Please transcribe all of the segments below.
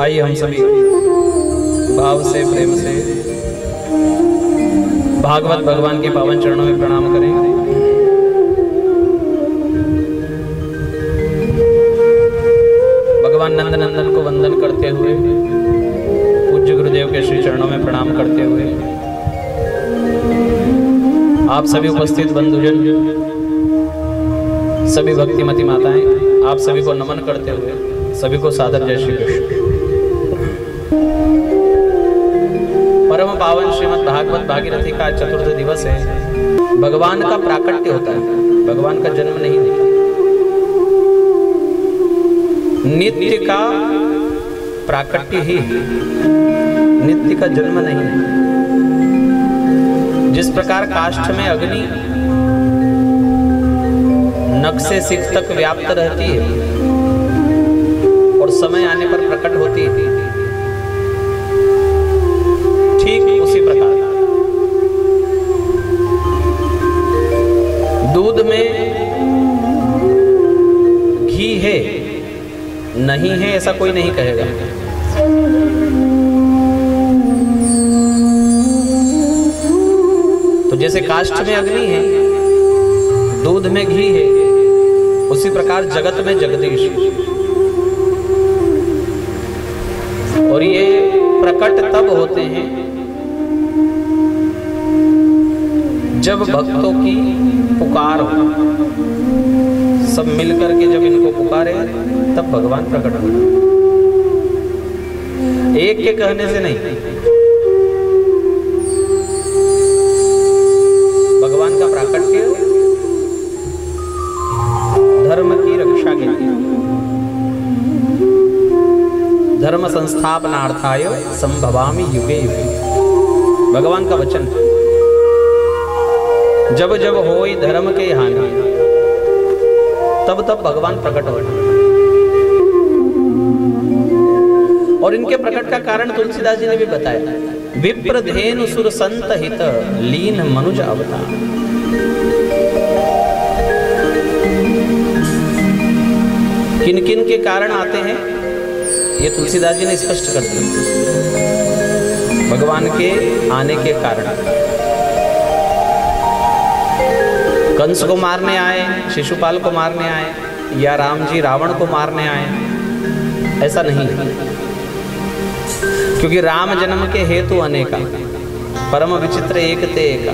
आइए हम सभी भाव से प्रेम से भागवत भगवान के पावन चरणों में प्रणाम करें। भगवान नंद नंदन को वंदन करते हुए, पूज्य गुरुदेव के श्री चरणों में प्रणाम करते हुए, आप सभी उपस्थित बंधुजन, सभी भक्तिमती माताएं, आप सभी को नमन करते हुए सभी को सादर जय श्री कृष्ण। परम पावन श्रीमद् भागवत भागीरथी का चतुर्थ दिवस है। भगवान का प्राकट्य होता है, भगवान का जन्म नहीं होता। नित्य का प्राकट्य ही है, नित्य का जन्म नहीं है। जिस प्रकार काष्ठ में अग्नि नख से सिख तक व्याप्त रहती है और समय आने पर प्रकट होती है, ठीक उसी प्रकार दूध में घी है नहीं है ऐसा कोई नहीं कहेगा। तो जैसे काष्ठ में अग्नि है, दूध में घी है, उसी प्रकार जगत में जगदीश। और ये प्रकट तब होते हैं जब भक्तों की पुकार हो, सब मिलकर के जब इनको पुकारे तब भगवान प्रकट हो। एक के कहने से नहीं, भगवान का प्राकट्य धर्म की रक्षा के लिए, धर्म संस्थापनार्थाय संभवामि युगे युगे, भगवान का वचन। जब जब होई धर्म के हानि तब तब भगवान प्रकट हो। और इनके प्रकट का कारण तुलसीदास जी ने भी बताया। विप्रधेनु सुर संत हित लीन मनुज अवतार। किन किन के कारण आते हैं ये तुलसीदास जी ने स्पष्ट कर दिया। भगवान के आने के कारण कंस को मारने आए, शिशुपाल को मारने आए, या राम जी रावण को मारने आए, ऐसा नहीं। क्योंकि राम जन्म के हेतु अनेका, परम विचित्र एक ते एका।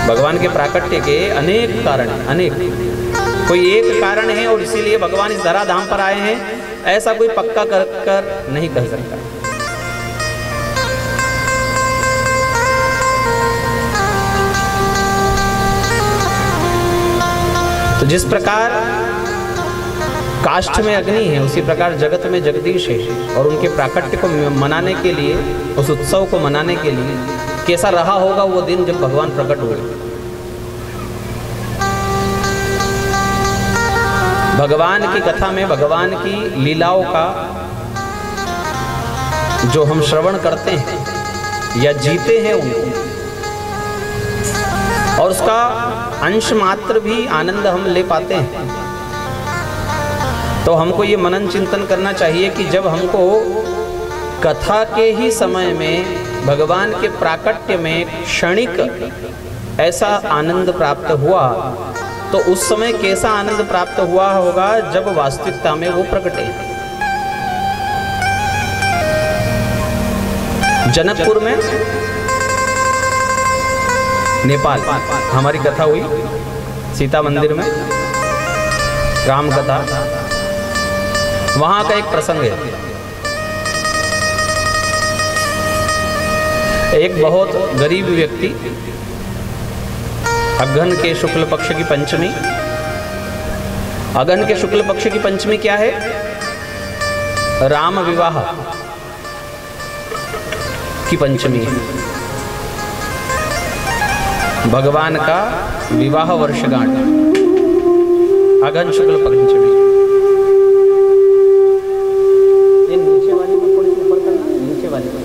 भगवान के प्राकट्य के अनेक कारण हैं, अनेक। कोई एक कारण है और इसीलिए भगवान इस धराधाम पर आए हैं, ऐसा कोई पक्का कर नहीं कह सकता। तो जिस प्रकार काष्ठ में अग्नि है, उसी प्रकार jगत में जगदीश है। और उनके प्राकट्य को मनाने के लिए, उस उत्सव को मनाने के लिए कैसा रहा होगा वो दिन जब भगवान प्रकट हुए। भगवान की कथा में, भगवान की लीलाओं का जो हम श्रवण करते हैं या जीते हैं उनको, और उसका अंश मात्र भी आनंद हम ले पाते हैं, तो हमको ये मनन चिंतन करना चाहिए कि जब हमको कथा के ही समय में भगवान के प्राकट्य में क्षणिक ऐसा आनंद प्राप्त हुआ, तो उस समय कैसा आनंद प्राप्त हुआ होगा जब वास्तविकता में वो प्रकटे। जनकपुर में, नेपाल, हमारी कथा हुई सीता मंदिर में, राम कथा। वहां का एक प्रसंग है। एक बहुत गरीब व्यक्ति, अगहन के शुक्ल पक्ष की पंचमी, अगहन के शुक्ल पक्ष की पंचमी क्या है? राम विवाह की पंचमी है। भगवान का विवाह वर्षगांठ, अगहन शुक्ल पंचमी। ये नीचे वाली को थोड़ी सी ऊपर करना, नीचे वाली को,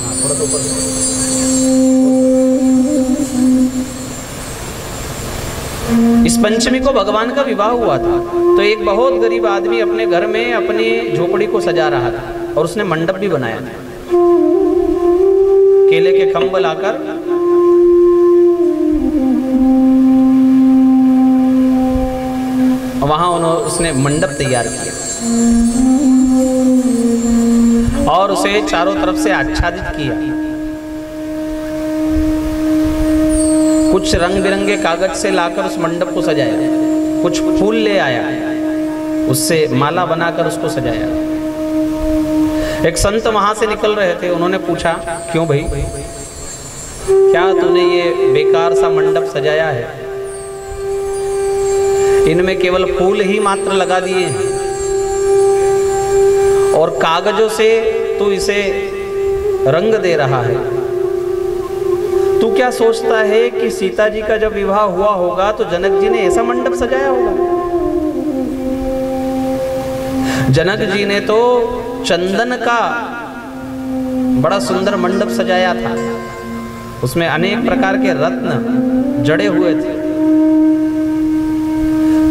हाँ थोड़ा सा ऊपर। इस पंचमी पंचमी को भगवान का विवाह हुआ था। तो एक बहुत गरीब आदमी अपने घर में अपनी झोपड़ी को सजा रहा था और उसने मंडप भी बनाया था। केले के खंभ लाकर वहां उसने मंडप तैयार किया और उसे चारों तरफ से आच्छादित किया। कुछ रंग बिरंगे कागज से लाकर उस मंडप को सजाया, कुछ फूल ले आया, उससे माला बनाकर उसको सजाया। एक संत वहां से निकल रहे थे, उन्होंने पूछा, क्यों भाई, क्या तूने ये बेकार सा मंडप सजाया है? इनमें केवल फूल ही मात्र लगा दिए हैं और कागजों से तू इसे रंग दे रहा है। तू क्या सोचता है कि सीता जी का जब विवाह हुआ होगा तो जनक जी ने ऐसा मंडप सजाया होगा? जनक जी ने तो चंदन का बड़ा सुंदर मंडप सजाया था, उसमें अनेक प्रकार के रत्न जड़े हुए थे,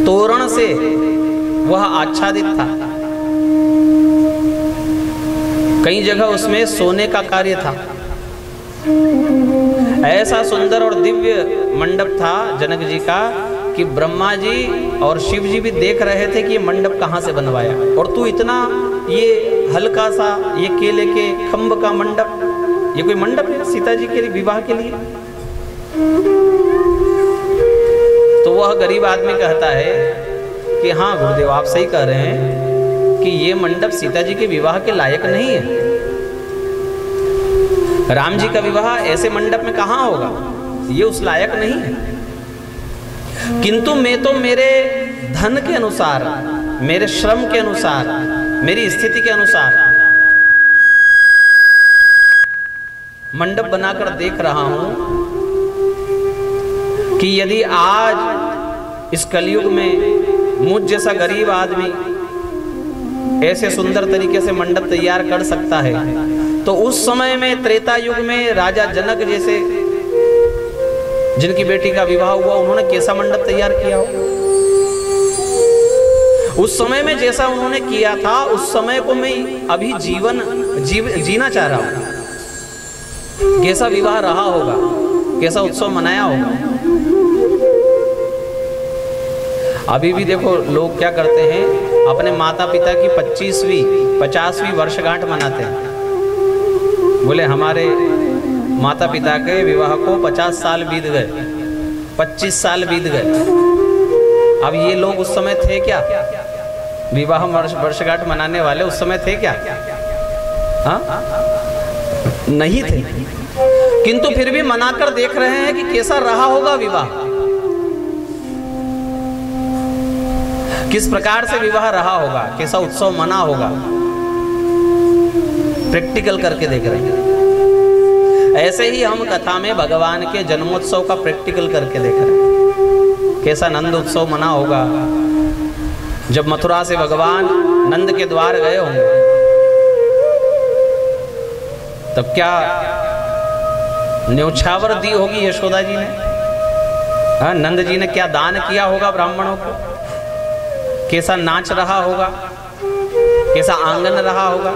तोरण से वह आच्छादित था। कई जगह उसमें सोने का कार्य था। ऐसा सुंदर और दिव्य मंडप था जनक जी का कि ब्रह्मा जी और शिव जी भी देख रहे थे कि ये मंडप कहाँ से बनवाया, और तू इतना ये हल्का सा ये केले के खंभ का मंडप, ये कोई मंडप है सीता जी के विवाह के लिए? तो वह गरीब आदमी कहता है कि हाँ गुरुदेव, आप सही कह रहे हैं कि ये मंडप सीता जी के विवाह के लायक नहीं है। राम जी का विवाह ऐसे मंडप में कहाँ होगा, ये उस लायक नहीं है। किंतु मैं तो मेरे धन के अनुसार, मेरे श्रम के अनुसार, मेरी स्थिति के अनुसार मंडप बनाकर देख रहा हूं कि यदि आज इस कलयुग में मुझ जैसा गरीब आदमी ऐसे सुंदर तरीके से मंडप तैयार कर सकता है, तो उस समय में त्रेता युग में राजा जनक जैसे जिनकी बेटी का विवाह हुआ, उन्होंने कैसा मंडप तैयार किया हो? उस समय में जैसा उन्होंने किया था, उस समय को मैं अभी जीना चाह रहा हूं। कैसा विवाह रहा होगा, कैसा उत्सव मनाया होगा। अभी भी देखो लोग क्या करते हैं, अपने माता पिता की 25वीं 50वीं वर्षगांठ मनाते हैं। बोले हमारे माता पिता के विवाह को 50 साल बीत गए, 25 साल बीत गए। अब ये लोग उस समय थे क्या? विवाह वर्षगांठ मनाने वाले उस समय थे क्या? हाँ, नहीं थे। किंतु फिर भी मनाकर देख रहे हैं कि कैसा रहा होगा विवाह, किस प्रकार से विवाह रहा होगा, कैसा उत्सव मना होगा, प्रैक्टिकल करके देख रहे हैं। ऐसे ही हम कथा में भगवान के जन्मोत्सव का प्रैक्टिकल करके देख रहे हैं। कैसा नंद उत्सव मना होगा। जब मथुरा से भगवान नंद के द्वार गए होंगे, तब क्या न्योछावर दी होगी यशोदा जी ने? हाँ, नंद जी ने क्या दान किया होगा ब्राह्मणों को? कैसा नाच रहा होगा, कैसा आंगन रहा होगा,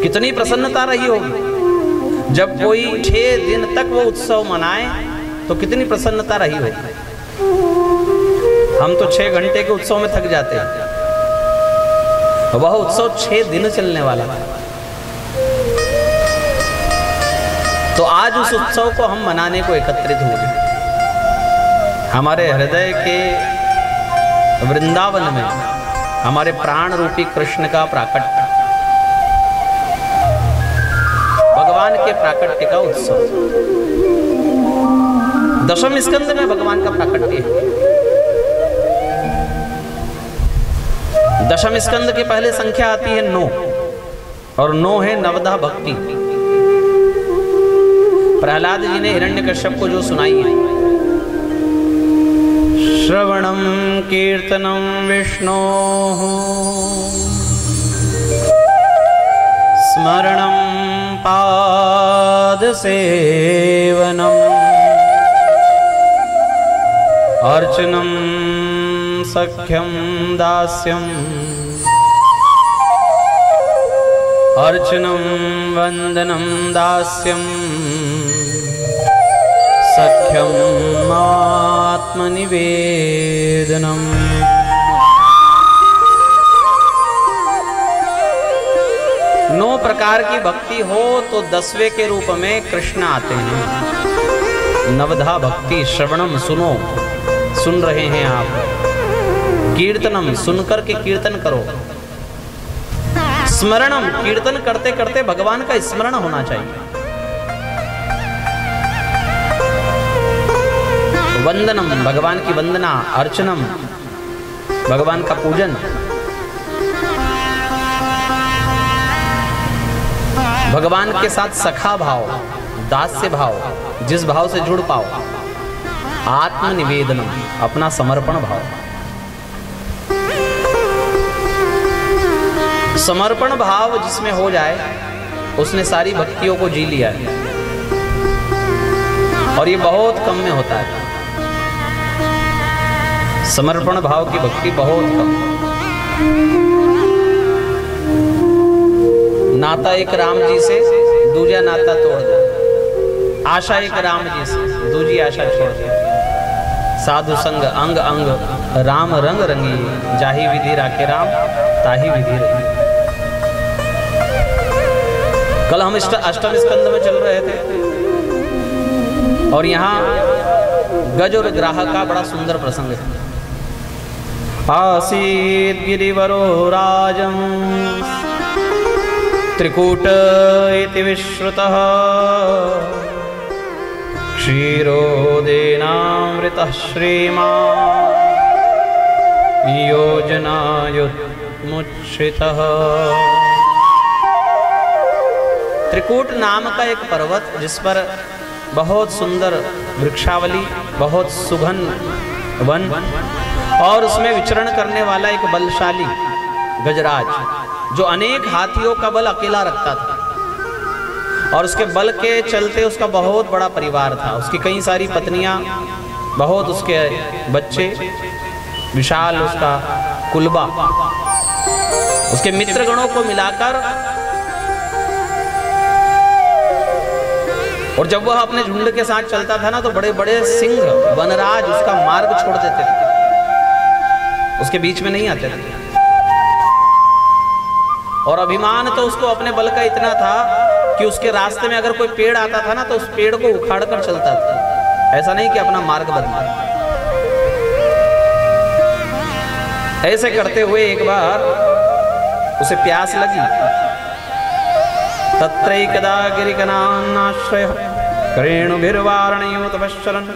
कितनी प्रसन्नता रही होगी। जब कोई 6 दिन तक वो उत्सव मनाए तो कितनी प्रसन्नता रही होगी। हम तो 6 घंटे के उत्सव में थक जाते हैं, वह उत्सव 6 दिन चलने वाला था। तो आज उस उत्सव को हम मनाने को एकत्रित हुए। हमारे हृदय के वृंदावन में हमारे प्राण रूपी कृष्ण का प्राकट्य, भगवान के प्राकट्य का उत्सव। दशम स्कंद में भगवान का प्राकट्य है। दशम स्कंद के पहले संख्या आती है 9 और 9 है नवधा भक्ति। प्रहलाद जी ने हिरण्यकश्यप को जो सुनाई है, श्रवणं कीर्तनं विष्णोः स्मरणं पादसेवनम् अर्चनम सख्यम दास्यम अर्चनम वंदनम दास्यम सख्यम आत्मनिवेदनम। 9 प्रकार की भक्ति हो तो 10वें के रूप में कृष्ण आते हैं। नवधा भक्ति श्रवणम, सुनो, सुन रहे हैं आप। कीर्तनम, सुनकर के कीर्तन करो। स्मरणम, कीर्तन करते करते भगवान का स्मरण होना चाहिए। वंदनम, भगवान की वंदना। अर्चनम, भगवान का पूजन। भगवान के साथ सखा भाव, दास्य भाव, जिस भाव से जुड़ पाओ। आत्मनिवेदनम, अपना समर्पण भाव। समर्पण भाव जिसमें हो जाए उसने सारी भक्तियों को जी लिया है, और ये बहुत कम में होता है। समर्पण भाव की भक्ति बहुत कम। नाता एक राम जी से, दूजा नाता तोड़ दे। आशा एक राम जी से, दूजी आशा छोड़ दे। साधु संग अंग अंग, राम रंग रंगी, जाही विधि राखे राम, ताही विधि रही। कल हम अष्टम स्कंद में चल रहे थे, और यहाँ गज और ग्राह का बड़ा सुंदर प्रसंग है। आसीत् गिरिवरो राजं त्रिकूट इति विश्रुतः, क्षीरोदेनामृतः श्रीमान् योजनायुतमुच्छ्रितः। त्रिकूट नाम का एक पर्वत, जिस पर बहुत सुंदर वृक्षावली, बहुत सुघन वन, और उसमें विचरण करने वाला एक बलशाली गजराज, जो अनेक हाथियों का बल अकेला रखता था, और उसके बल के चलते उसका बहुत बड़ा परिवार था। उसकी कई सारी पत्नियां, बहुत उसके बच्चे, विशाल उसका कुलबा। उसके मित्रगणों को मिलाकर, और जब वह अपने झुंड के साथ चलता था ना, तो बड़े बड़े सिंह वनराज उसका मार्ग छोड़ देते थे, उसके बीच में नहीं आते थे। और अभिमान तो उसको अपने बल का इतना था कि उसके रास्ते में अगर कोई पेड़ आता था ना, तो उस पेड़ को उखाड़ कर चलता था। ऐसा नहीं कि अपना मार्ग बदला। ऐसे करते हुए एक बार उसे प्यास लगी। तत्रैकदा गिरिकनान्नाश्रयः करेणुभिर्वारणयोतपश्चरन्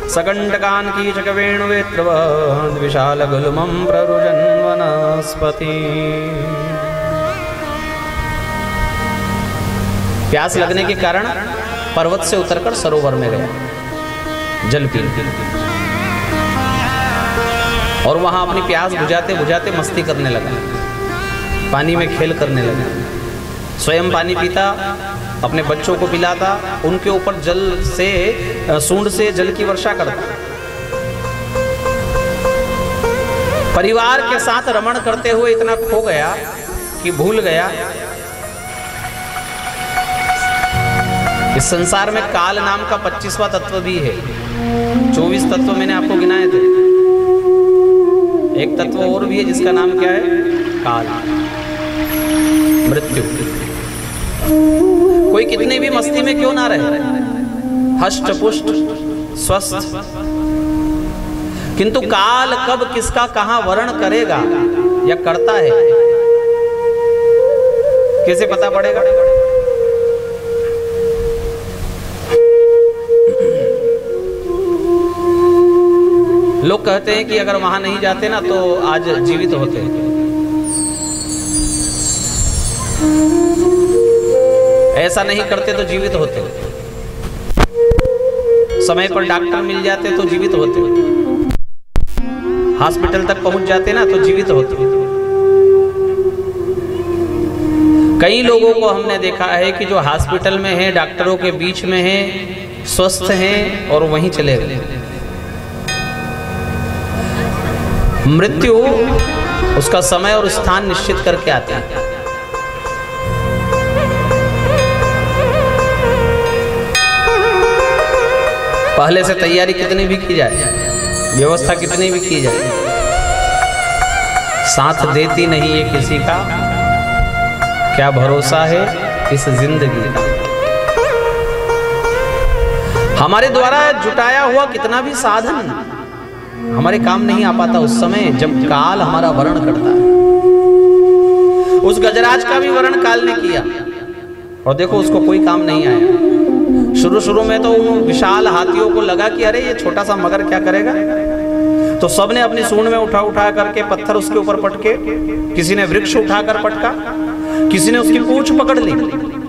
सकण्टकान् कीचकवेणुवेत्रवद् विशालगुल्मं प्ररुजन् वनस्पति। प्यास लगने के कारण पर्वत से उतरकर सरोवर में गया जल पीने, और वहां अपनी प्यास बुझाते बुझाते मस्ती करने लगा, पानी में खेल करने लगा। स्वयं पानी पीता, अपने बच्चों को पिलाता, उनके ऊपर जल से, सूंड से जल की वर्षा करता। परिवार के साथ रमण करते हुए इतना खो गया कि भूल गया इस संसार में काल नाम का 25वां तत्व भी है। 24 तत्व मैंने आपको गिनाए थे। एक तत्व और भी है जिसका नाम क्या है? काल, मृत्यु। कोई कितने भी मस्ती में क्यों ना रहे, हष्ट पुष्ट स्वस्थ, किंतु काल कब किसका कहां वर्ण करेगा या करता है, कैसे पता पड़ेगा? लोग कहते हैं कि अगर वहां नहीं जाते ना तो आज जीवित होते। ऐसा नहीं करते तो जीवित होते। समय पर डॉक्टर मिल जाते तो जीवित होते। हॉस्पिटल तक पहुंच जाते ना तो जीवित होते। कई लोगों को हमने देखा है कि जो हॉस्पिटल में है, डॉक्टरों के बीच में है, स्वस्थ हैं और वहीं चले गए। मृत्यु उसका समय और स्थान निश्चित करके आते हैं। पहले से तैयारी कितनी भी की जाए, व्यवस्था कितनी भी की जाए, साथ देती नहीं है किसी का, क्या भरोसा है इस जिंदगी का। हमारे द्वारा जुटाया हुआ कितना भी साधन हमारे काम नहीं आ पाता उस समय जब काल हमारा वर्ण करता है। उस गजराज का भी वर्ण काल ने किया और देखो उसको कोई काम नहीं आया। शुरू में तो उन विशाल हाथियों को लगा कि अरे ये छोटा सा मगर क्या करेगा, तो सबने अपनी सूंड में उठा करके पत्थर उसके ऊपर पटके, किसी ने वृक्ष उठाकर पटका, किसी ने उसकी पूंछ पकड़ ली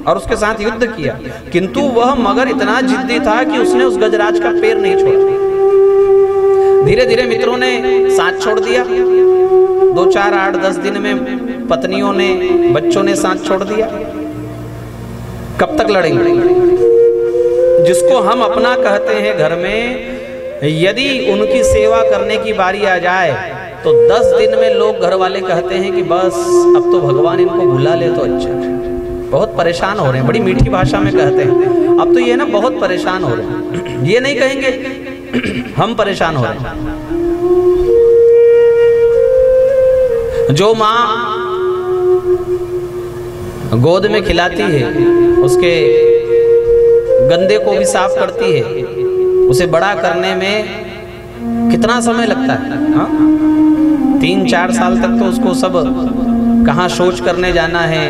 और उसके साथ युद्ध किया। किंतु वह मगर इतना जिद्दी था कि उसने उस गजराज का पैर नहीं छोड़ा। धीरे धीरे मित्रों ने साथ छोड़ दिया। 2, 4, 8, 10 दिन में पत्नियों ने, बच्चों ने साथ छोड़ दिया। कब तक लड़ेंगे? जिसको हम अपना कहते हैं घर में, यदि उनकी सेवा करने की बारी आ जाए तो 10 दिन में लोग घर वाले कहते हैं कि बस अब तो भगवान इनको बुला ले तो अच्छा है, बहुत परेशान हो रहे हैं। बड़ी मीठी भाषा में कहते हैं अब तो ये ना बहुत परेशान हो रहे हैं। ये नहीं कहेंगे हम परेशान हो रहे हैं। जो माँ गोद में खिलाती है, उसके गंदे को भी साफ करती है, उसे बड़ा करने में कितना समय लगता है? 3-4 साल तक तो उसको सब कहाँ शौच करने जाना है,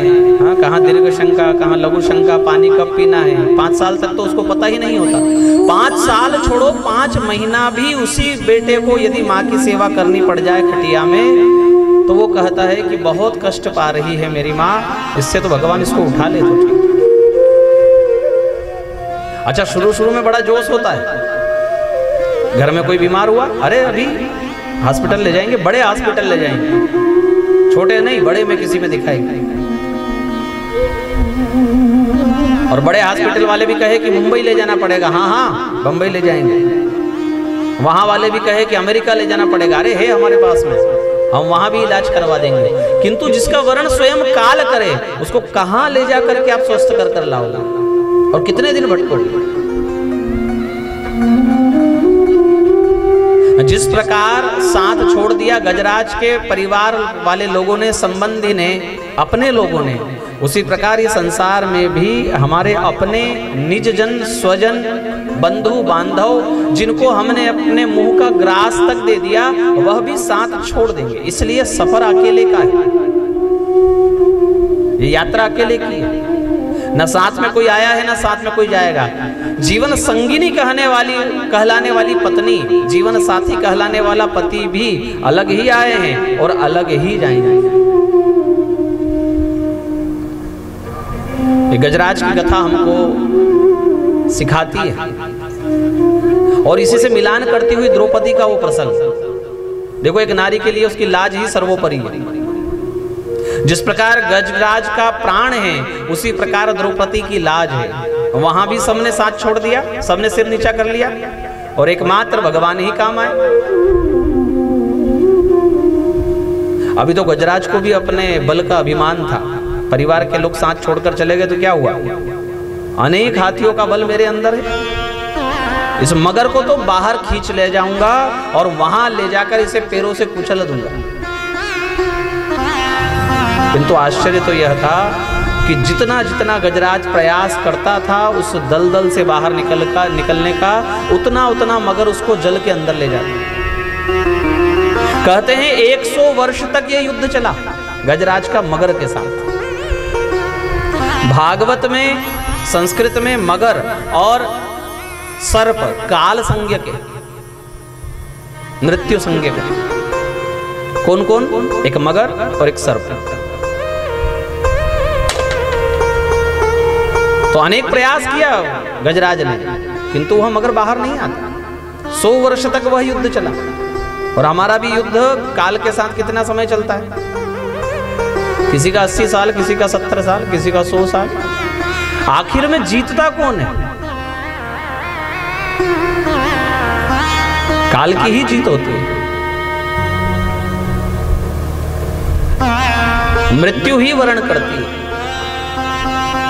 कहाँ दीर्घ शंका, कहाँ लघु शंका, पानी कब पीना है, 5 साल तक तो उसको पता ही नहीं होता। 5 साल छोड़ो, 5 महीना भी उसी बेटे को यदि माँ की सेवा करनी पड़ जाए खटिया में, तो वो कहता है कि बहुत कष्ट पा रही है मेरी माँ, इससे तो भगवान इसको उठा ले तो ठीक। अच्छा, शुरू में बड़ा जोश होता है। घर में कोई बीमार हुआ, अरे अभी हॉस्पिटल ले जाएंगे, बड़े हॉस्पिटल ले जाएंगे, छोटे नहीं बड़े में किसी में दिखाएंगे। और बड़े हॉस्पिटल वाले भी कहे कि मुंबई ले जाना पड़ेगा, हाँ बंबई ले जाएंगे। वहां वाले भी कहे कि अमेरिका ले जाना पड़ेगा, अरे है हमारे पास में, हम वहां भी इलाज करवा देंगे। किंतु जिसका वर्ण स्वयं काल करे, उसको कहां ले जा करके आप स्वस्थ कर लाओगे और कितने दिन भटकोगे? जिस प्रकार साथ छोड़ दिया गजराज के परिवार वाले लोगों ने, संबंधी ने, अपने लोगों ने, उसी प्रकार ये संसार में भी हमारे अपने निज जन, स्वजन, बंधु बांधव, जिनको हमने अपने मुंह का ग्रास तक दे दिया, वह भी साथ छोड़ देंगे। इसलिए सफर अकेले का है, ये यात्रा अकेले की है। न साथ में कोई आया है, न साथ में कोई जाएगा। जीवन संगिनी कहलाने वाली पत्नी, जीवन साथी कहलाने वाला पति भी अलग ही आए हैं और अलग ही जाएंगे। ये गजराज की कथा हमको सिखाती है और इसी से मिलान करती हुई द्रौपदी का वो प्रसंग। देखो, एक नारी के लिए उसकी लाज ही सर्वोपरि है। जिस प्रकार गजराज का प्राण है, उसी प्रकार द्रौपदी की लाज है। वहां भी सबने साथ छोड़ दिया, सबने सिर नीचा कर लिया और एकमात्र भगवान ही काम आए। अभी तो गजराज को भी अपने बल का अभिमान था। परिवार के लोग साथ छोड़कर चले गए तो क्या हुआ? अनेक हाथियों का बल मेरे अंदर है, इस मगर को तो बाहर खींच ले जाऊंगा और वहां ले जाकर इसे पैरों से कुचल दूंगा। किंतु आश्चर्य तो यह था कि जितना जितना गजराज प्रयास करता था उस दलदल से बाहर निकलने का, उतना उतना मगर उसको जल के अंदर ले जाता। कहते हैं 100 वर्ष तक यह युद्ध चला गजराज का मगर के साथ। भागवत में, संस्कृत में मगर और सर्प काल संज्ञ के, मृत्यु संज्ञ के। कौन कौन? एक मगर और एक सर्प। तो अनेक प्रयास किया गजराज ने, किंतु वह मगर बाहर नहीं आता। 100 वर्ष तक वह युद्ध चला। और हमारा भी युद्ध काल के साथ कितना समय चलता है? किसी का 80 साल, किसी का 70 साल, किसी का 100 साल। आखिर में जीतता कौन है? काल की ही जीत होती है। मृत्यु ही वर्ण करती है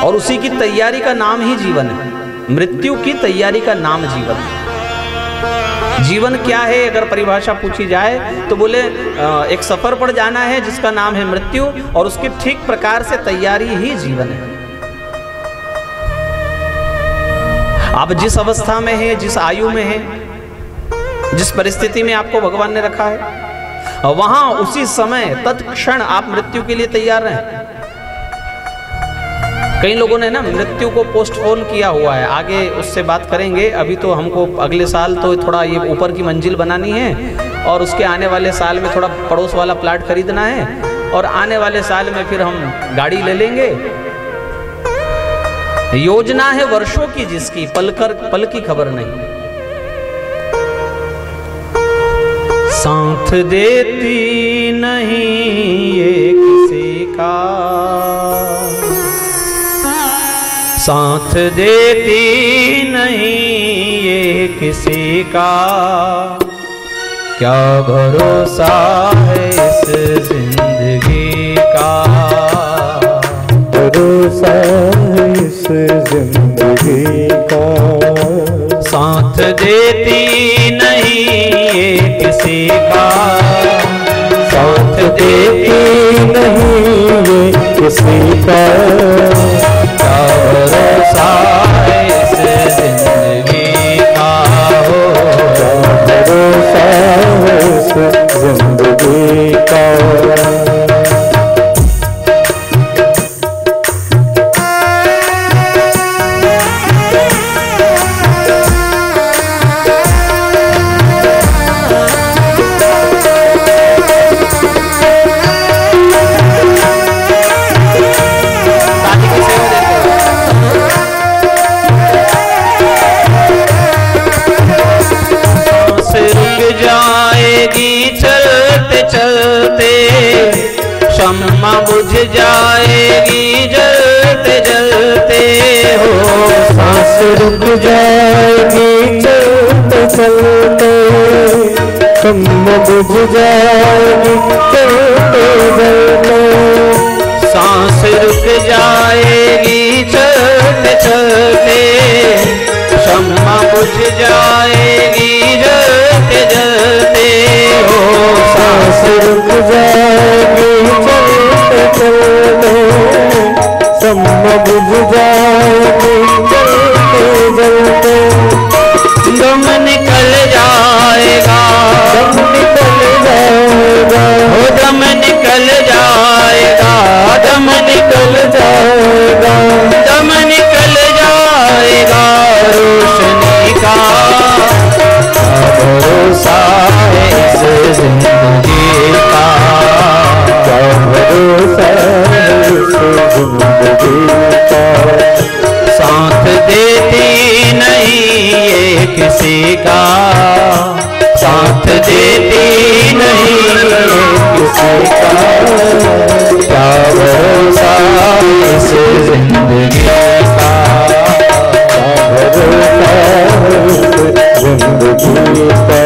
और उसी की तैयारी का नाम ही जीवन है। मृत्यु की तैयारी का नाम जीवन है। जीवन क्या है अगर परिभाषा पूछी जाए तो बोले एक सफर पर जाना है जिसका नाम है मृत्यु, और उसकी ठीक प्रकार से तैयारी ही जीवन है। आप जिस अवस्था में हैं, जिस आयु में हैं, जिस परिस्थिति में आपको भगवान ने रखा है, वहां उसी समय तत्क्षण आप मृत्यु के लिए तैयार रहें। कई लोगों ने ना मृत्यु को पोस्टपोन किया हुआ है, आगे उससे बात करेंगे। अभी तो हमको अगले साल तो थोड़ा ये ऊपर की मंजिल बनानी है और उसके आने वाले साल में थोड़ा पड़ोस वाला प्लाट खरीदना है और आने वाले साल में फिर हम गाड़ी ले लेंगे। योजना है वर्षों की जिसकी पल की खबर नहीं। साथ देती नहीं ये किसी का, साथ देती नहीं ये किसी का, क्या भरोसा है इस जिंदगी का, भरोसा है इस जिंदगी का। साथ देती नहीं ये किसी का, साथ देती नहीं ये किसी का, क्या भरोसा है इस जिंदगी का, हो भरोसा है इस जिंदगी का। शम्मा बुझ जाएगी जलते जलते, हो सांस रुक जाएगी चलते चलते, शम्मा बुझ जाएगी चलते चलते, सांस रुक जाएगी चलते चलते, शम्मा बुझ जाएगी जलते जलते, हो सांस रुक जाएगी चलते चलते, शम्मा बुझ जाएगी जलते जलते, दम निकल जाएगा, दम निकल जाएगा, हो दम निकल जाएगा, दम निकल जाएगा, दम निकल जाएगा रोशनी का, भरोसा है इस जिंदगी का, भरोसा है इस जिंदगी का। साथ देती नहीं ये किसी का, साथ देती नहीं ये किसी का, क्या भरोसा इस जिंदगी का, भरोसा है इस जिंदगी का।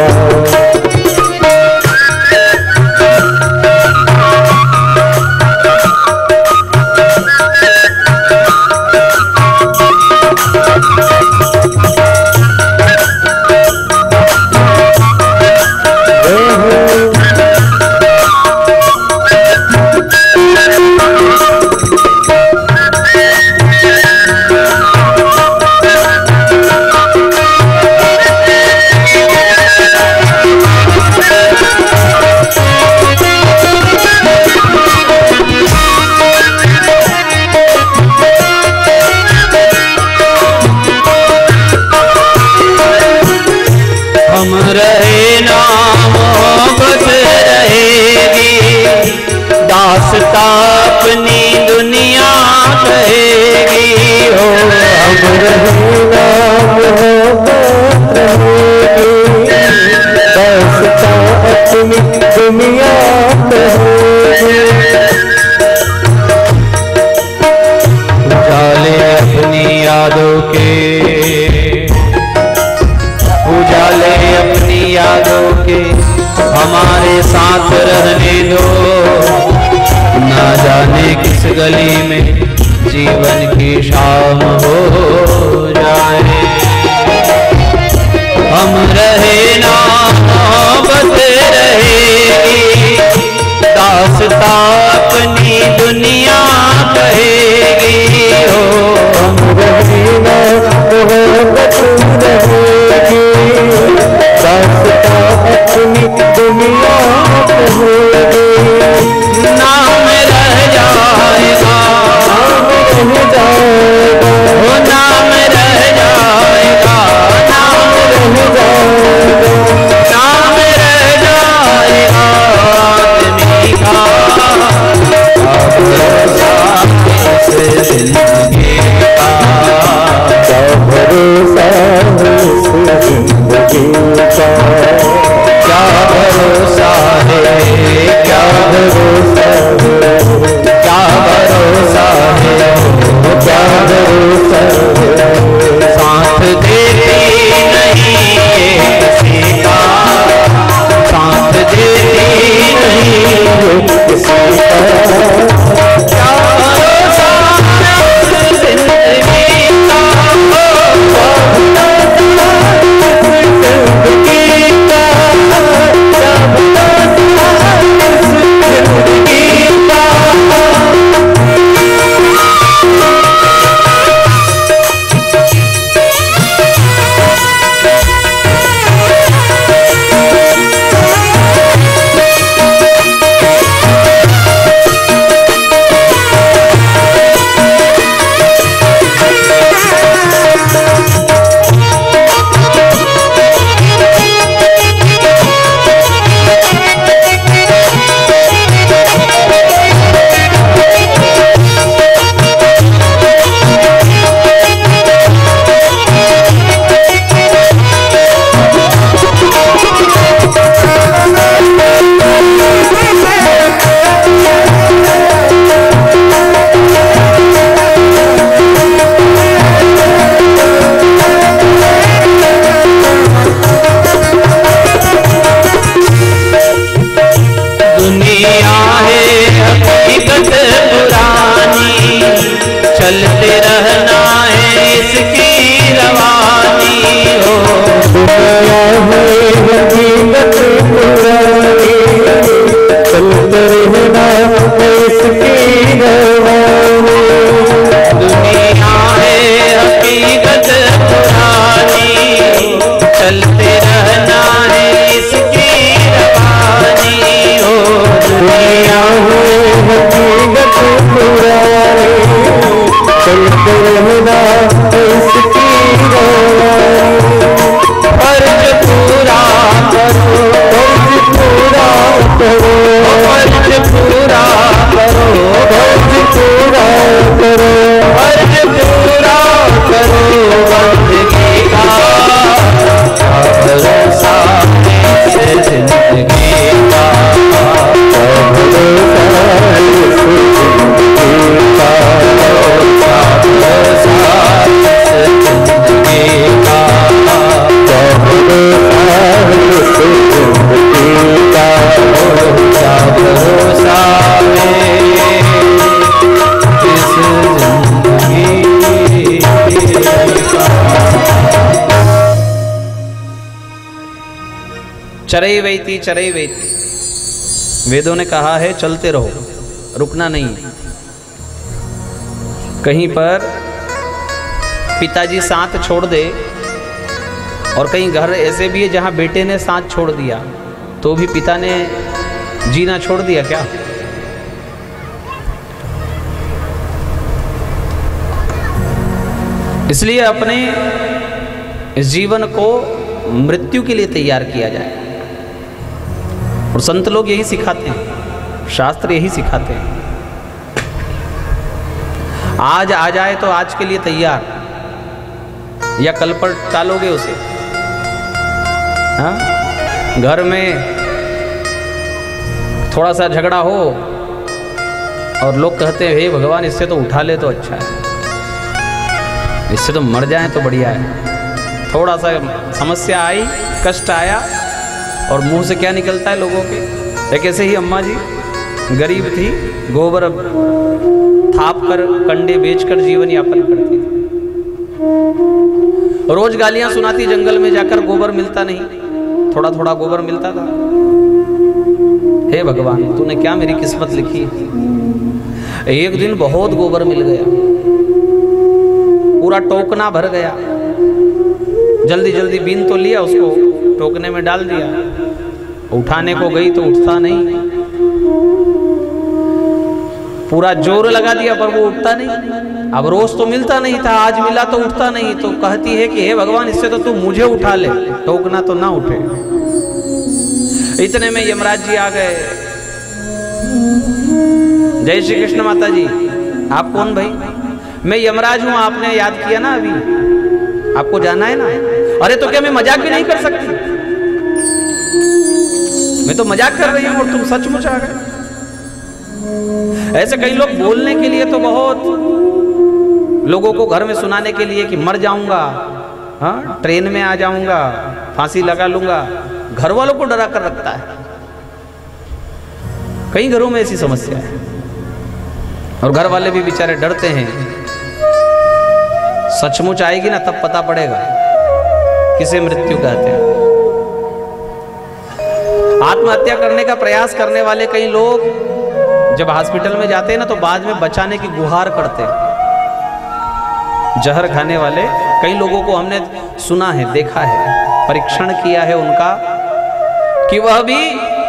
हम रहे ना मोहब्बत रहेगी, दास्ता अपनी दुनिया कहेगी, हो हम रहे ना मोहब्बत रहेगी, दास्ता अपनी दुनिया कहेगी, उजाले अपनी यादों के, उजाले अपनी यादों के हमारे साथ रहने दो, ना जा जाने किस गली में जीवन की शाम हो जाए। हम रहे ना बस रहेगी, दास्तां अपनी दुनिया कहेगी हो। हम रहे ना मोहब्बत रहेगी, दास्तां अपनी दुनिया कहेगी। नाम रह जाएगा, नाम रह जाएगा, वो नाम रह जाएगा, नाम रह जाएगा, नाम रह जाएगा आदमी का। इस जिंदगी का क्या भरोसा इस जिंदगी का, क्या भरोसा है, क्या भरोसा क्या भरोसा है, क्या भरोसा साथ देती नहीं ये किसी का, साथ देती नहीं किसी का। क्या भरोसा इस जिंदगी का, चलते रहना है इसकी रवानी हो। दुनिया है हकीकत पुरानी, चलते रहना है इसकी रवानी। दुनिया है हकीकत पुरानी, चलते रहना है इसकी रवानी हो। दुनिया है हकीकत पुरानी, चलते रहना इसकी रवानी। फर्ज पूरा करो, फर्ज पूरा करो, फर्ज पूरा करो, फर्ज पूरा करो, फर्ज पूरा करो बंदगी का। भरोसा इस जिंदगी का, भरोसा इस जिंदगी का, भरोसा इस जिंदगी का, भरोसा इस जिंदगी का। क्या भरोसा है इस जिंदगी का। चरई वैती चरई वैती, वेदों ने कहा है चलते रहो, रुकना नहीं है। कहीं पर पिताजी साथ छोड़ दे, और कहीं घर ऐसे भी है जहां बेटे ने साथ छोड़ दिया तो भी पिता ने जीना छोड़ दिया क्या? इसलिए अपने इस जीवन को मृत्यु के लिए तैयार किया जाए। और संत लोग यही सिखाते हैं, शास्त्र यही सिखाते हैं। आज आ जाए तो आज के लिए तैयार, या कल पर टालोगे उसे। हाँ, घर में थोड़ा सा झगड़ा हो और लोग कहते हैं हे भगवान इससे तो उठा ले तो अच्छा है, इससे तो मर जाए तो बढ़िया है। थोड़ा सा समस्या आई, कष्ट आया, और मुंह से क्या निकलता है लोगों के, एक ऐसे ही अम्मा जी गरीब थी, गोबर थाप कर कंडे बेचकर जीवन यापन करती थी। रोज गालियां सुनाती, जंगल में जाकर गोबर मिलता नहीं, थोड़ा थोड़ा गोबर मिलता था। हे भगवान, तूने क्या मेरी किस्मत लिखी। एक दिन बहुत गोबर मिल गया, पूरा टोकना भर गया। जल्दी जल्दी बीन तो लिया, उसको टोकने में डाल दिया। उठाने को गई तो उठता नहीं, पूरा जोर लगा दिया पर वो उठता नहीं। अब रोज तो मिलता नहीं था, आज मिला तो उठता नहीं। तो कहती है कि हे भगवान, इससे तो तू मुझे उठा ले, टोकना तो ना उठे। इतने में यमराज जी आ गए। जय श्री कृष्ण। माता जी, आप कौन भाई? मैं यमराज हूं, आपने याद किया ना, अभी आपको जाना है ना। अरे तो क्या मैं मजाक भी नहीं कर सकती? मैं तो मजाक कर रही हूं और तुम सचमुच आ गए। ऐसे कई लोग बोलने के लिए तो बहुत, लोगों को घर में सुनाने के लिए कि मर जाऊंगा, हाँ ट्रेन में आ जाऊंगा, फांसी लगा लूंगा, घर वालों को डरा कर रखता है। कई घरों में ऐसी समस्या है और घर वाले भी बेचारे डरते हैं। सचमुच आएगी ना तब पता पड़ेगा किसे मृत्यु कहते हैं। आत्महत्या करने का प्रयास करने वाले कई लोग जब हॉस्पिटल में जाते हैं ना तो बाद में बचाने की गुहार करते हैं। जहर खाने वाले कई लोगों को हमने सुना है, देखा है, परीक्षण किया है उनका, कि वह भी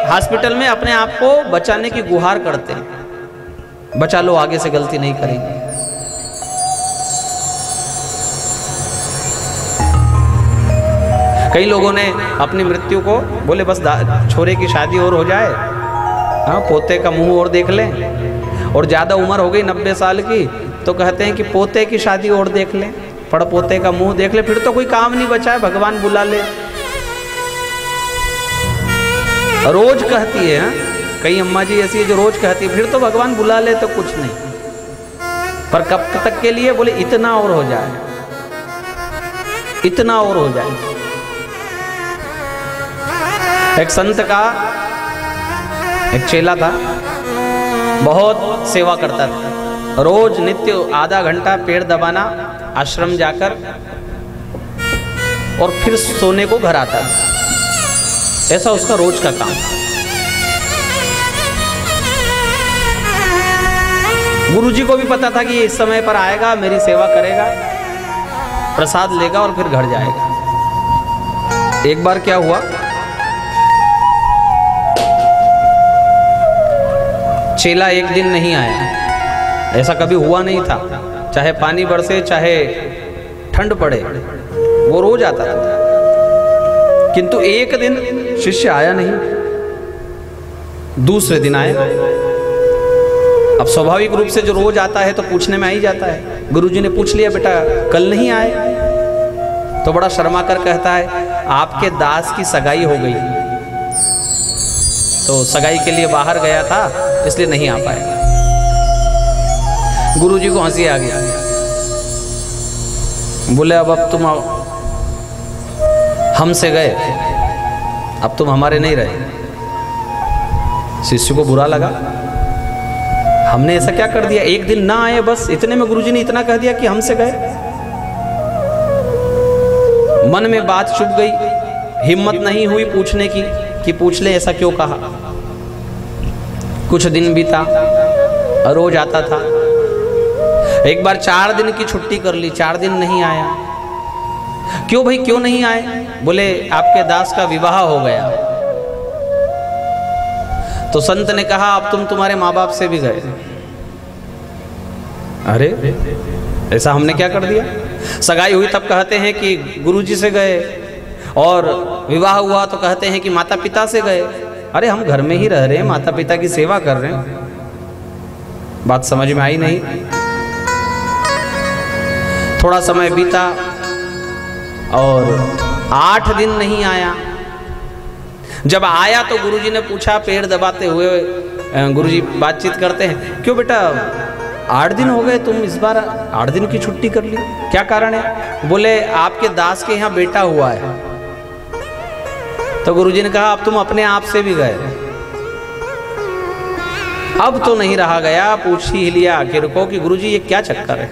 हॉस्पिटल में अपने आप को बचाने की गुहार करते हैं, बचा लो, आगे से गलती नहीं करेंगे। कई लोगों ने अपनी मृत्यु को बोले बस छोरे की शादी और हो जाए, हाँ पोते का मुंह और देख लें, और ज़्यादा उम्र हो गई 90 साल की तो कहते हैं कि पोते की शादी और देख लें, पड़ पोते का मुंह देख ले, फिर तो कोई काम नहीं बचा है, भगवान बुला ले। रोज कहती है, हाँ? कई अम्मा जी ऐसी है जो रोज कहती है फिर तो भगवान बुला ले तो कुछ नहीं, पर कब तक के लिए? बोले इतना और हो जाए, इतना और हो जाए। एक संत का एक चेला था, बहुत सेवा करता था, रोज नित्य आधा घंटा पेड़ दबाना, आश्रम जाकर और फिर सोने को घर आता था। ऐसा उसका रोज का काम। गुरुजी को भी पता था कि ये इस समय पर आएगा, मेरी सेवा करेगा, प्रसाद लेगा और फिर घर जाएगा। एक बार क्या हुआ, चेला एक दिन नहीं आया। ऐसा कभी हुआ नहीं था, चाहे पानी बरसे चाहे ठंड पड़े, वो रोज आता था। किंतु एक दिन शिष्य आया नहीं, दूसरे दिन आया। अब स्वाभाविक रूप से जो रोज आता है तो पूछने में आ ही जाता है। गुरुजी ने पूछ लिया, बेटा कल नहीं आए? तो बड़ा शर्मा कर कहता है, आपके दास की सगाई हो गई, तो सगाई के लिए बाहर गया था इसलिए नहीं आ पाएगा। गुरुजी को हंसी आ गया, बोले अब तुम हमसे गए, अब तुम हमारे नहीं रहे। शिष्य को बुरा लगा, हमने ऐसा क्या कर दिया, एक दिन ना आए बस, इतने में गुरुजी ने इतना कह दिया कि हमसे गए। मन में बात चुभ गई, हिम्मत नहीं हुई पूछने की कि पूछ ले ऐसा क्यों कहा। कुछ दिन बीता, रोज आता था। एक बार 4 दिन की छुट्टी कर ली, 4 दिन नहीं आया। क्यों भाई क्यों नहीं आए? बोले आपके दास का विवाह हो गया। तो संत ने कहा अब तुम तुम्हारे माँ बाप से भी गए। अरे ऐसा हमने क्या कर दिया? सगाई हुई तब कहते हैं कि गुरुजी से गए, और विवाह हुआ तो कहते हैं कि माता पिता से गए। अरे हम घर में ही रह रहे हैं, माता पिता की सेवा कर रहे हैं। बात समझ में आई नहीं। थोड़ा समय बीता और 8 दिन नहीं आया। जब आया तो गुरुजी ने पूछा, पेड़ दबाते हुए गुरुजी बातचीत करते हैं, क्यों बेटा 8 दिन हो गए, तुम इस बार 8 दिन की छुट्टी कर ली, क्या कारण है? बोले आपके दास के यहाँ बेटा हुआ है। तो गुरुजी ने कहा अब तुम अपने आप से भी गए, अब तो नहीं रहा गया, पूछ ही लिया आखिर को कि गुरुजी ये क्या चक्कर है,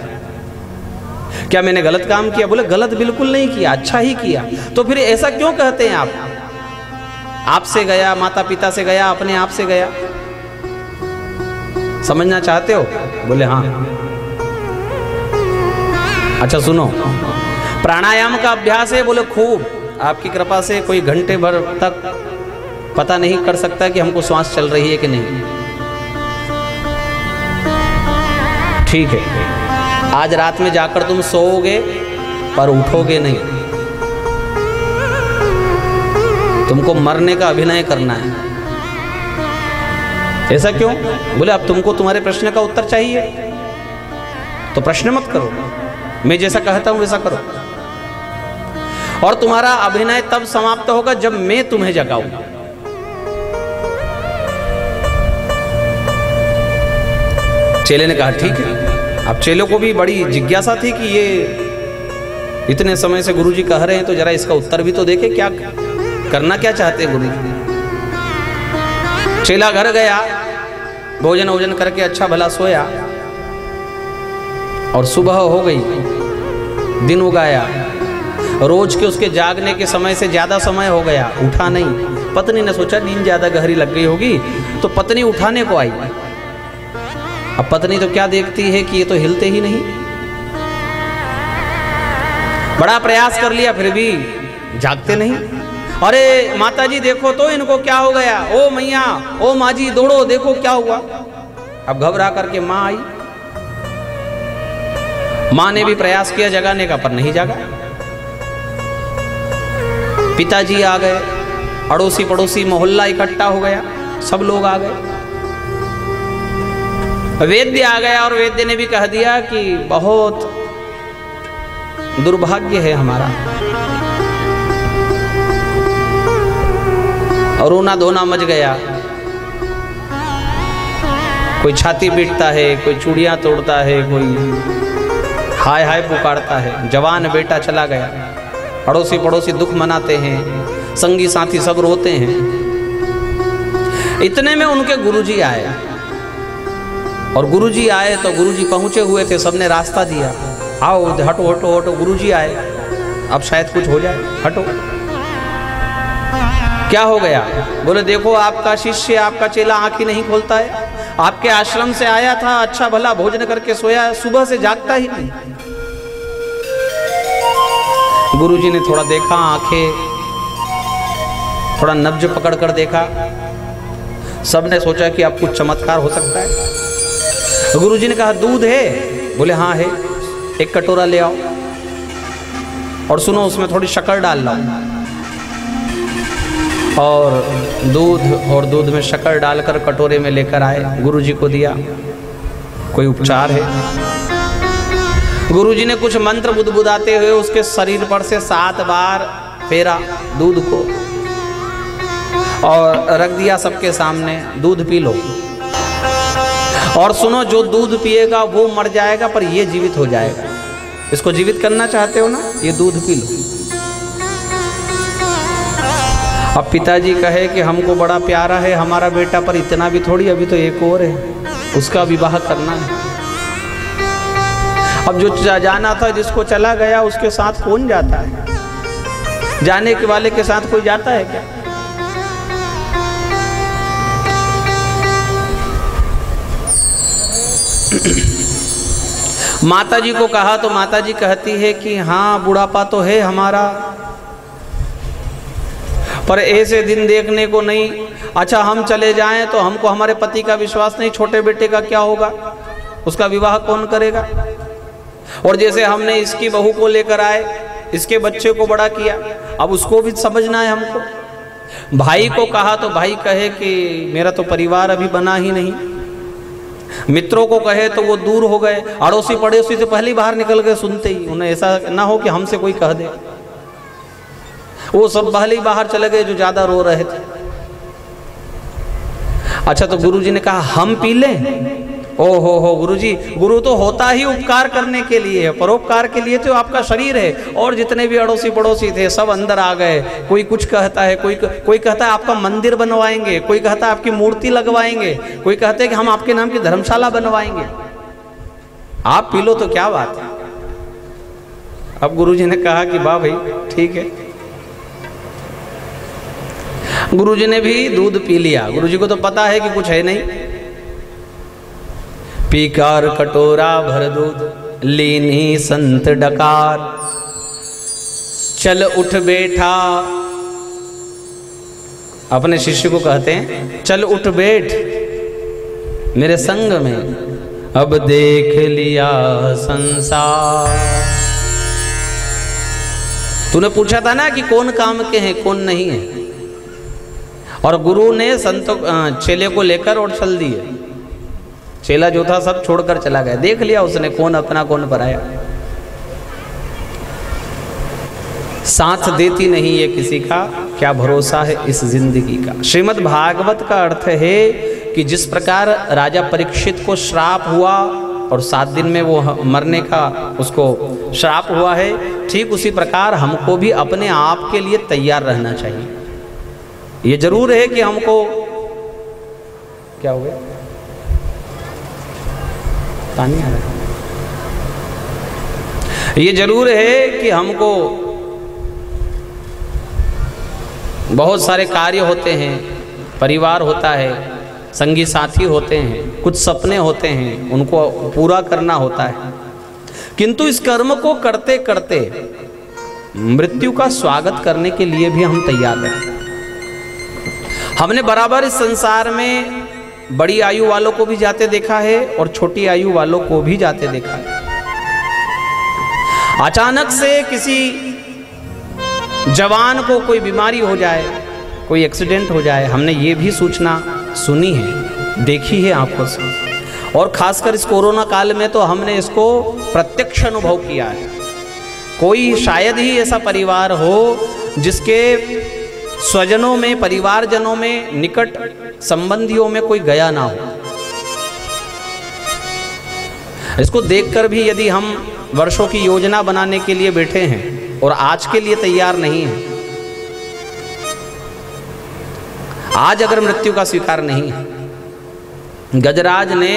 क्या मैंने गलत काम किया? बोले गलत बिल्कुल नहीं किया, अच्छा ही किया। तो फिर ऐसा क्यों कहते हैं आप? आपसे गया, माता पिता से गया, अपने आप से गया? समझना चाहते हो? बोले हाँ। अच्छा सुनो, प्राणायाम का अभ्यास है? बोले खूब, आपकी कृपा से कोई घंटे भर तक पता नहीं कर सकता कि हमको श्वास चल रही है कि नहीं। ठीक है, आज रात में जाकर तुम सोओगे पर उठोगे नहीं, तुमको मरने का अभिनय करना है। ऐसा क्यों? बोले अब तुमको तुम्हारे प्रश्न का उत्तर चाहिए तो प्रश्न मत करो, मैं जैसा कहता हूं वैसा करो, और तुम्हारा अभिनय तब समाप्त होगा जब मैं तुम्हें जगाऊं। चेले ने कहा ठीक है। अब चेलों को भी बड़ी जिज्ञासा थी कि ये इतने समय से गुरुजी कह रहे हैं तो जरा इसका उत्तर भी तो देखे, क्या करना क्या चाहते हैं गुरुजी। चेला घर गया, भोजन वोजन करके अच्छा भला सोया, और सुबह हो गई, दिन उगाया, रोज के उसके जागने के समय से ज्यादा समय हो गया, उठा नहीं। पत्नी ने सोचा नींद ज्यादा गहरी लग गई होगी, तो पत्नी उठाने को आई। अब पत्नी तो क्या देखती है कि ये तो हिलते ही नहीं, बड़ा प्रयास कर लिया फिर भी जागते नहीं। अरे माताजी देखो तो इनको क्या हो गया, ओ मैया, ओ माँ जी दौड़ो देखो क्या हुआ। अब घबरा करके माँ आई, माँ ने भी प्रयास किया जगाने का पर नहीं जागा। पिताजी आ गए, अड़ोसी पड़ोसी मोहल्ला इकट्ठा हो गया, सब लोग आ गए, वैद्य आ गया, और वैद्य ने भी कह दिया कि बहुत दुर्भाग्य है हमारा। और रोना धोना मच गया, कोई छाती पीटता है, कोई चूड़ियां तोड़ता है, कोई हाय हाय पुकारता है। जवान बेटा चला गया, अड़ोसी पड़ोसी दुख मनाते हैं, संगी साथी सब रोते हैं। इतने में उनके गुरुजी आए, और गुरुजी आए तो गुरुजी पहुंचे हुए थे, सबने रास्ता दिया, आओ हटो हटो हटो, गुरुजी आए, अब शायद कुछ हो जाए, हटो। क्या हो गया? बोले देखो आपका शिष्य, आपका चेला आंख ही नहीं खोलता है, आपके आश्रम से आया था, अच्छा भला भोजन करके सोया, सुबह से जागता ही नहीं। गुरुजी ने थोड़ा देखा, आंखें थोड़ा नब्ज पकड़ कर देखा, सबने सोचा कि अब कुछ चमत्कार हो सकता है। गुरुजी ने कहा दूध है? बोले हाँ है, एक कटोरा ले आओ, और सुनो उसमें थोड़ी शक्कर डाल लाओ। और दूध में शक्कर डालकर कटोरे में लेकर आए, गुरुजी को दिया। कोई उपचार है? गुरुजी ने कुछ मंत्र बुदबुदाते हुए उसके शरीर पर से 7 बार फेरा दूध को, और रख दिया सबके सामने, दूध पी लो। और सुनो, जो दूध पिएगा वो मर जाएगा पर ये जीवित हो जाएगा। इसको जीवित करना चाहते हो ना, ये दूध पी लो। अब पिताजी कहे कि हमको बड़ा प्यारा है हमारा बेटा, पर इतना भी थोड़ी, अभी तो एक और है, उसका विवाह करना है। अब जो जाना था, जिसको चला गया, उसके साथ कौन जाता है? जाने के वाले के साथ कोई जाता है क्या? माताजी को कहा तो माताजी कहती है कि हाँ बुढ़ापा तो है हमारा, पर ऐसे दिन देखने को नहीं। अच्छा हम चले जाएं तो हमको हमारे पति का विश्वास नहीं, छोटे बेटे का क्या होगा, उसका विवाह कौन करेगा? और जैसे हमने इसकी बहू को लेकर आए, इसके बच्चे को बड़ा किया, अब उसको भी समझना है हमको। भाई को कहा तो भाई कहे कि मेरा तो परिवार अभी बना ही नहीं। मित्रों को कहे तो वो दूर हो गए, अड़ोसी पड़ोसी से पहले बाहर निकल गए सुनते ही, उन्हें ऐसा ना हो कि हमसे कोई कह दे। वो सब पहले ही बाहर चले गए जो ज्यादा रो रहे थे। अच्छा तो गुरुजी ने कहा हम पी लें? ओ हो गुरुजी, गुरु तो होता ही उपकार करने के लिए है, परोपकार के लिए तो आपका शरीर है। और जितने भी अड़ोसी पड़ोसी थे सब अंदर आ गए। कोई कुछ कहता है, कोई कहता है आपका मंदिर बनवाएंगे, कोई कहता है आपकी मूर्ति लगवाएंगे, कोई कहते हैं कि हम आपके नाम की धर्मशाला बनवाएंगे। आप पी लो तो क्या बात है। अब गुरुजी ने कहा कि वाह भाई ठीक है। गुरुजी ने भी दूध पी लिया। गुरुजी को तो पता है कि कुछ है नहीं। पीकर कटोरा भर दूध, लीनी संत डकार, चल उठ बैठा। अपने शिष्य को कहते हैं चल उठ बैठ मेरे संग में, अब देख लिया संसार। तूने पूछा था ना कि कौन काम के हैं कौन नहीं है, और गुरु ने संतों चेले को लेकर और चल दिए। चेला जो था सब छोड़कर चला गया। देख लिया उसने कौन अपना कौन पराया। साथ देती नहीं है किसी का, क्या भरोसा है इस जिंदगी का। श्रीमद् भागवत का अर्थ है कि जिस प्रकार राजा परीक्षित को श्राप हुआ और 7 दिन में वो मरने का उसको श्राप हुआ है, ठीक उसी प्रकार हमको भी अपने आप के लिए तैयार रहना चाहिए। ये जरूर है कि हमको क्या हो गया, पानी आ रहा है। ये जरूर है कि हमको बहुत सारे कार्य होते हैं, परिवार होता है, संगी साथी होते हैं, कुछ सपने होते हैं, उनको पूरा करना होता है। किंतु इस कर्म को करते करते मृत्यु का स्वागत करने के लिए भी हम तैयार हैं। हमने बराबर इस संसार में बड़ी आयु वालों को भी जाते देखा है और छोटी आयु वालों को भी जाते देखा है। अचानक से किसी जवान को कोई बीमारी हो जाए, कोई एक्सीडेंट हो जाए, हमने ये भी सूचना सुनी है, देखी है आंखों से। और खासकर इस कोरोना काल में तो हमने इसको प्रत्यक्ष अनुभव किया है। कोई शायद ही ऐसा परिवार हो जिसके स्वजनों में, परिवारजनों में, निकट संबंधियों में कोई गया ना हो। इसको देखकर भी यदि हम वर्षों की योजना बनाने के लिए बैठे हैं और आज के लिए तैयार नहीं हैं, आज अगर मृत्यु का स्वीकार नहीं है। गजराज ने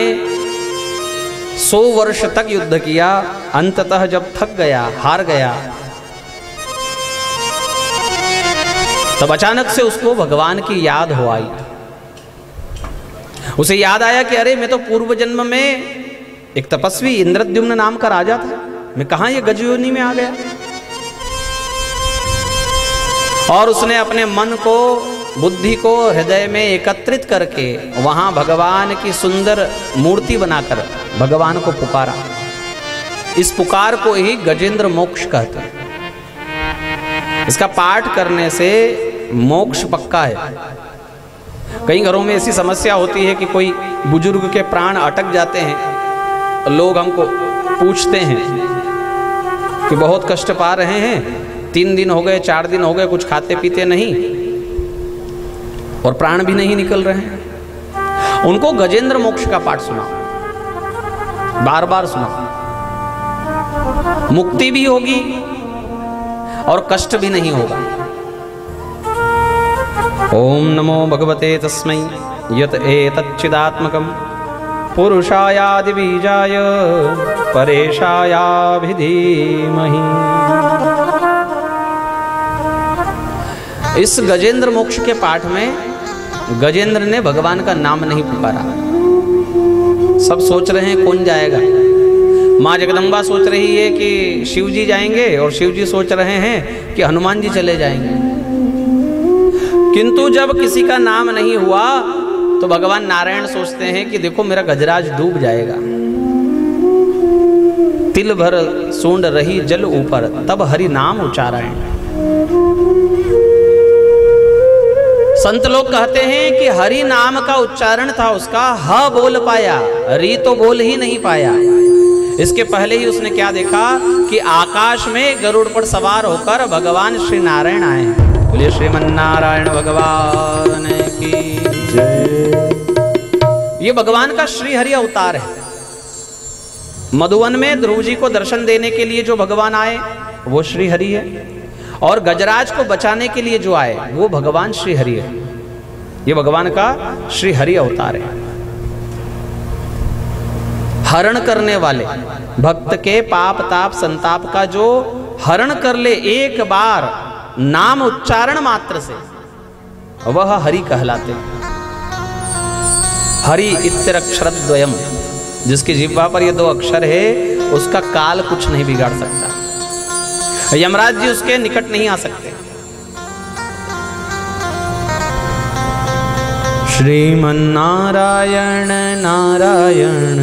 100 वर्ष तक युद्ध किया, अंततः जब थक गया, हार गया, तब अचानक से उसको भगवान की याद हो आई। उसे याद आया कि अरे मैं तो पूर्व जन्म में एक तपस्वी इंद्रद्युम्न नाम का राजा था, मैं कहां ये गजयोनि में आ गया। और उसने अपने मन को, बुद्धि को हृदय में एकत्रित करके वहां भगवान की सुंदर मूर्ति बनाकर भगवान को पुकारा। इस पुकार को ही गजेंद्र मोक्ष कहते हैं। इसका पाठ करने से मोक्ष पक्का है। कई घरों में ऐसी समस्या होती है कि कोई बुजुर्ग के प्राण अटक जाते हैं, लोग हमको पूछते हैं कि बहुत कष्ट पा रहे हैं, 3 दिन हो गए, 4 दिन हो गए, कुछ खाते पीते नहीं और प्राण भी नहीं निकल रहे हैं। उनको गजेंद्र मोक्ष का पाठ सुनाओ, बार बार सुनाओ, मुक्ति भी होगी और कष्ट भी नहीं होगा। ओम नमो भगवते तस्मै यत एतच्चिदात्मकं पुरुषायादि बीजाय परेशायाभिधीमहि। इस गजेंद्र मोक्ष के पाठ में गजेंद्र ने भगवान का नाम नहीं पुकारा। सब सोच रहे हैं कौन जाएगा। माँ जगदम्बा सोच रही है कि शिव जी जाएंगे और शिव जी सोच रहे हैं कि हनुमान जी चले जाएंगे। किंतु जब किसी का नाम नहीं हुआ तो भगवान नारायण सोचते हैं कि देखो मेरा गजराज डूब जाएगा। तिल भर सूंड रही जल ऊपर, तब हरि नाम उच्चारायण। संत लोग कहते हैं कि हरि नाम का उच्चारण था उसका, ह बोल पाया, री तो बोल ही नहीं पाया। इसके पहले ही उसने क्या देखा कि आकाश में गरुड़ पर सवार होकर भगवान श्री नारायण आए हैं। बोलिए श्रीमन नारायण भगवान की जय। ये भगवान का श्री हरि अवतार है। मधुवन में ध्रुव जी को दर्शन देने के लिए जो भगवान आए वो श्री हरि है, और गजराज को बचाने के लिए जो आए वो भगवान श्री हरि है। ये भगवान का श्री हरि अवतार है। हरण करने वाले, भक्त के पाप ताप संताप का जो हरण कर ले एक बार नाम उच्चारण मात्र से, वह हरि कहलाते। हरि इत्यक्षरद्वयम, जिसकी जिह्वा पर ये दो अक्षर है उसका काल कुछ नहीं बिगाड़ सकता। यमराज जी उसके निकट नहीं आ सकते। श्रीमन्नारायण नारायण